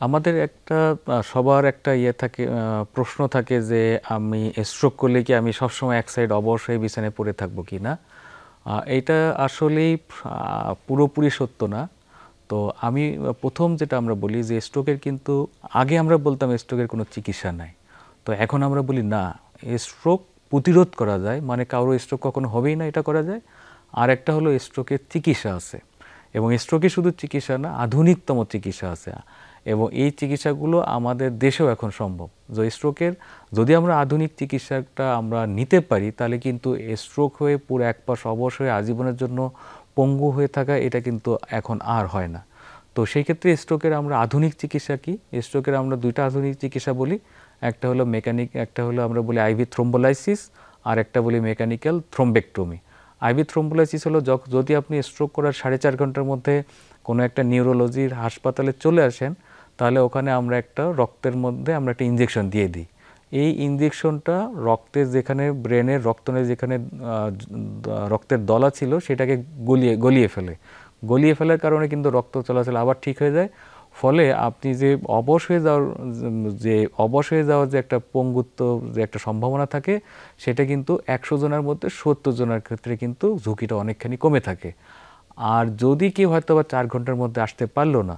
আমাদের একটা সবার একটা ইয়ে থাকে, প্রশ্ন থাকে যে আমি স্ট্রোক করলে কি আমি সবসময় এক সাইড অবশ হয়ে বিছানায় পড়ে থাকবো কি না। এইটা আসলেই পুরোপুরি সত্য না। তো আমি প্রথম যেটা আমরা বলি যে স্ট্রোকের কিন্তু আগে আমরা বলতাম স্ট্রোকের কোনো চিকিৎসা নাই, তো এখন আমরা বলি না, স্ট্রোক প্রতিরোধ করা যায়, মানে কারো স্ট্রোক কখনো হবেই না এটা করা যায়। আর একটা হলো স্ট্রোকের চিকিৎসা আছে, এবং স্ট্রোকের শুধু চিকিৎসা না, আধুনিকতম চিকিৎসা আছে, এবং এই চিকিৎসাগুলো আমাদের দেশেও এখন সম্ভব। যে স্ট্রোকের যদি আমরা আধুনিক চিকিৎসাটা আমরা নিতে পারি, তাহলে কিন্তু স্ট্রোক হয়ে পুরো এক পাশ অবশ হয়ে আজীবনের জন্য পঙ্গু হয়ে থাকা এটা কিন্তু এখন আর হয় না। তো সেই ক্ষেত্রে স্ট্রোকের আমরা আধুনিক চিকিৎসা কি, স্ট্রোকের আমরা দুইটা আধুনিক চিকিৎসা বলি, একটা হলো একটা হলো আমরা বলি আইভি থ্রোম্বোলাইসিস, আর একটা বলি মেকানিক্যাল থ্রোম্বেক্টমি। আইভি থ্রোম্বোলাইসিস হলো যদি আপনি স্ট্রোক করার 4.5 ঘন্টার মধ্যে কোনো একটা নিউরোলজির হাসপাতালে চলে আসেন, তাহলে ওখানে আমরা একটা রক্তের মধ্যে আমরা একটা ইনজেকশন দিয়ে দিই। এই ইনজেকশনটা রক্তের যেখানে ব্রেনের রক্তনের যেখানে রক্তের দলা ছিল সেটাকে গলিয়ে ফেলার কারণে কিন্তু রক্ত চলাচল আবার ঠিক হয়ে যায়। ফলে আপনি যে অবশ হয়ে যাওয়ার যে একটা পঙ্গুত্ব যে একটা সম্ভাবনা থাকে, সেটা কিন্তু 100 জনের মধ্যে 70 জনের ক্ষেত্রে কিন্তু ঝুঁকিটা অনেকখানি কমে থাকে। আর যদি কেউ হয়তো বা 4 ঘন্টার মধ্যে আসতে পারলো না,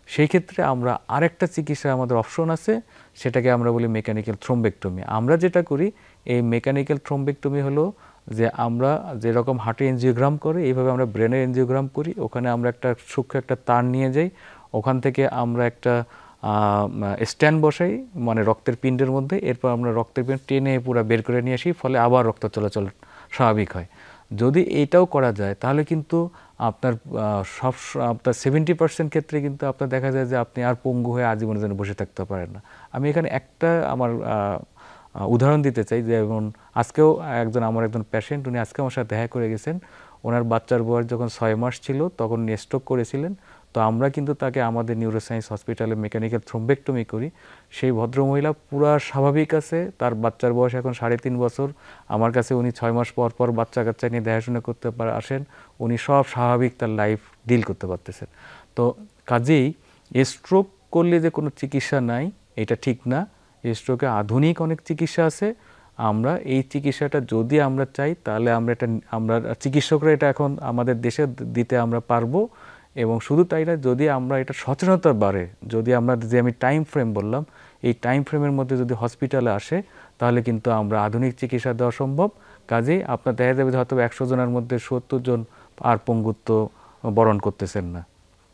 সেই ক্ষেত্রে আমরা আরেকটা চিকিৎসা আমাদের অপশন আছে, সেটাকে আমরা বলি মেকানিক্যাল থ্রোম্বেক্টমি। আমরা যেটা করি, এই মেকানিক্যাল থ্রোম্বেক্টমি হলো যে আমরা যেরকম হার্টে এনজিওগ্রাম করে এইভাবে আমরা ব্রেনের এনজিওগ্রাম করি। ওখানে আমরা একটা সূক্ষ্ম একটা তার নিয়ে যাই, ওখান থেকে আমরা একটা স্ট্যান্ড বসাই মানে রক্তের পিণ্ডের মধ্যে, এরপর আমরা রক্তের পিণ্ড টেনে পুরো বের করে নিয়ে আসি, ফলে আবার রক্ত চলাচল স্বাভাবিক হয়। যদি এটাও করা যায় তাহলে কিন্তু আপনার আপনার 70% ক্ষেত্রে কিন্তু আপনার দেখা যায় যে আপনি আর পঙ্গু হয়ে আজীবনের জন্য বসে থাকতে পারেন না। আমি এখানে একটা আমার উদাহরণ দিতে চাই, যেমন আজকেও আমার একজন পেশেন্ট, উনি আজকে আমার সাথে দেখা করে গেছেন। ওনার বাচ্চার বয়স যখন 6 মাস ছিল তখন উনি স্ট্রোক করেছিলেন। তো আমরা কিন্তু তাকে আমাদের নিউরোসায়েন্স হসপিটালে মেকানিক্যাল থ্রোম্বেক্টমি করি। সেই ভদ্রমহিলা পুরা স্বাভাবিক আছে, তার বাচ্চার বয়স এখন 3.5 বছর। আমার কাছে উনি 6 মাস পর পর বাচ্চা কাচ্চা নিয়ে দেখাশোনা করতে আসেন, উনি সব স্বাভাবিক তার লাইফ ডিল করতে পারতেছেন। তো কাজেই স্ট্রোক করলে যে কোনো চিকিৎসা নাই এটা ঠিক না। স্ট্রোকে আধুনিক অনেক চিকিৎসা আছে। আমরা এই চিকিৎসাটা যদি আমরা চাই তাহলে আমরা চিকিৎসকরা এটা এখন আমাদের দেশে দিতে আমরা পারবো। এবং শুধু তাই না, যদি আমরা এটা সচেতনতা বাড়ে, যদি আমরা যে আমি টাইম ফ্রেম বললাম, এই টাইম ফ্রেমের মধ্যে যদি হসপিটালে আসে, তাহলে কিন্তু আমরা আধুনিক চিকিৎসা দেওয়া সম্ভব। কাজেই আপনার দেখা যাবে হয়তো 100 জনের মধ্যে 70 জন আর পঙ্গুত্ব বরণ করতেছেন না।